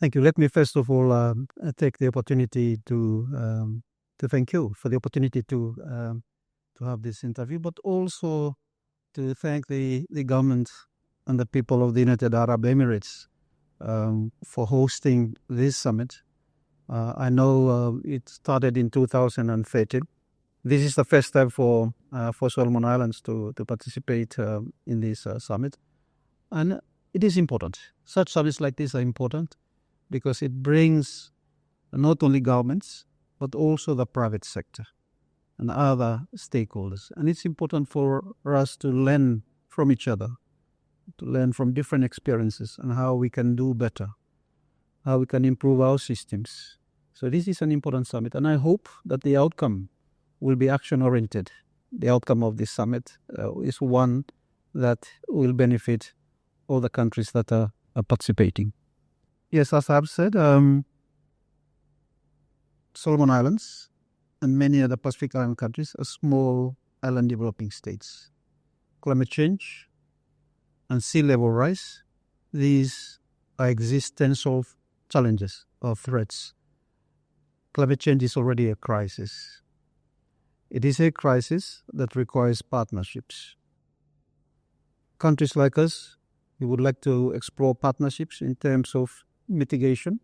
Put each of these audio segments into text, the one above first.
Thank you. Let me first of all take the opportunity to thank you for the opportunity to have this interview, but also to thank the government and the people of the United Arab Emirates for hosting this summit. I know it started in 2013. This is the first time for Solomon Islands to participate in this summit. And it is important. Such summits like this are important because it brings not only governments, but also the private sector and other stakeholders. And it's important for us to learn from each other, to learn from different experiences and how we can do better, how we can improve our systems. So this is an important summit, and I hope that the outcome will be action-oriented. The outcome of this summit is one that will benefit all the countries that are participating. Yes, as I've said, Solomon Islands and many other Pacific Island countries are small island developing states. Climate change and sea level rise, these are existential challenges or threats. Climate change is already a crisis. It is a crisis that requires partnerships. Countries like us, we would like to explore partnerships in terms of mitigation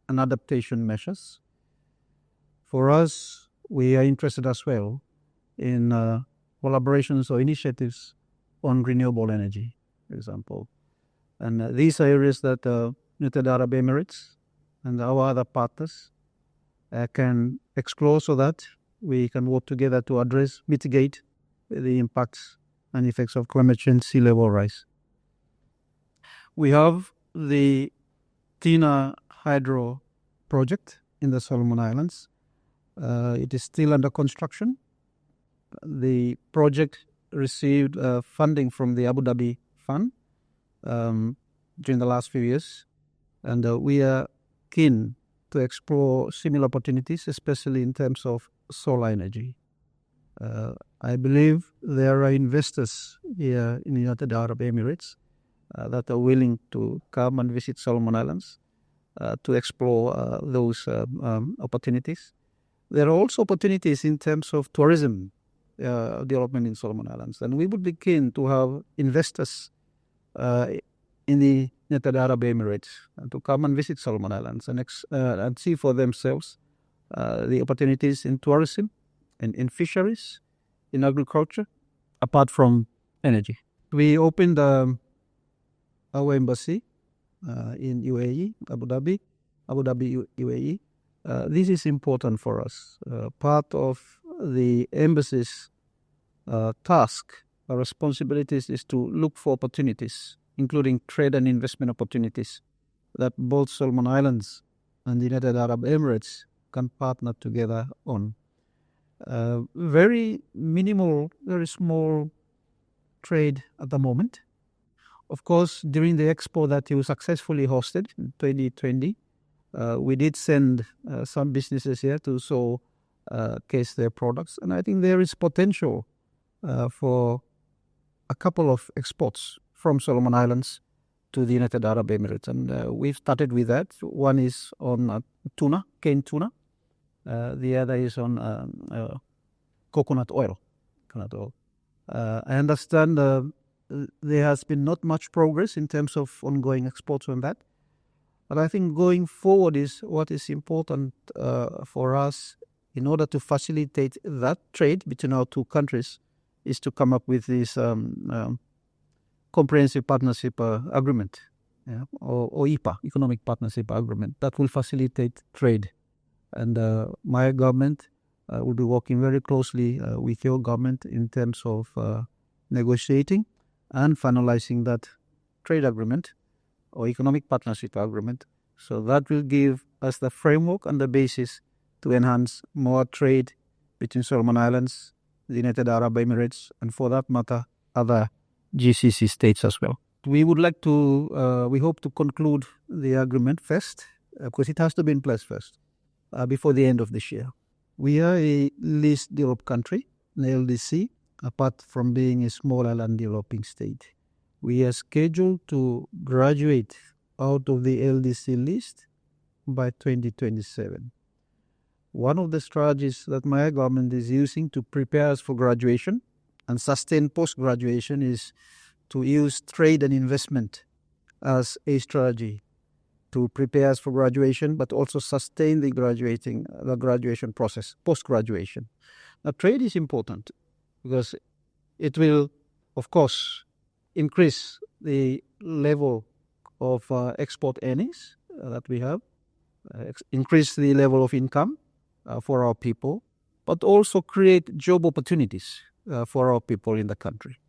and adaptation measures. For us, we are interested as well in collaborations or initiatives on renewable energy, for example. And these are areas that United Arab Emirates and our other partners can explore so that we can work together to address, mitigate the impacts and effects of climate change, sea level rise. We have the Tina Hydro project in the Solomon Islands. It is still under construction. The project received funding from the Abu Dhabi Fund during the last few years, and we are keen to explore similar opportunities, especially in terms of solar energy. I believe there are investors here in the United Arab Emirates that are willing to come and visit Solomon Islands to explore those opportunities. There are also opportunities in terms of tourism development in Solomon Islands, and we would be keen to have investors in the United Arab Emirates to come and visit Solomon Islands and see for themselves the opportunities in tourism and in fisheries, in agriculture, apart from energy. We opened our embassy in UAE, Abu Dhabi, UAE. This is important for us. Part of the embassy's task or responsibilities is to look for opportunities, including trade and investment opportunities that both Solomon Islands and the United Arab Emirates can partner together on. Very minimal, very small trade at the moment. Of course, during the expo that you successfully hosted in 2020, we did send some businesses here to showcase their products. And I think there is potential for a couple of exports from Solomon Islands to the United Arab Emirates. And we've started with that. One is on tuna, canned tuna. The other is on coconut oil. I understand there has been not much progress in terms of ongoing exports on that. But I think going forward is what is important for us in order to facilitate that trade between our two countries is to come up with this comprehensive partnership agreement, or EPA, Economic Partnership Agreement, that will facilitate trade. And my government will be working very closely with your government in terms of negotiating and finalizing that trade agreement or economic partnership agreement. So that will give us the framework and the basis to enhance more trade between Solomon Islands, the United Arab Emirates, and for that matter, other GCC states as well. We would like to, we hope to conclude the agreement first, because it has to be in place first, before the end of this year. We are a least developed country, an LDC, apart from being a small island developing state. We are scheduled to graduate out of the LDC list by 2027. One of the strategies that my government is using to prepare us for graduation and sustain post-graduation is to use trade and investment as a strategy to prepare us for graduation, but also sustain the graduation process, post-graduation. Now, trade is important because it will, of course, increase the level of export earnings that we have, increase the level of income for our people, but also create job opportunities for our people in the country.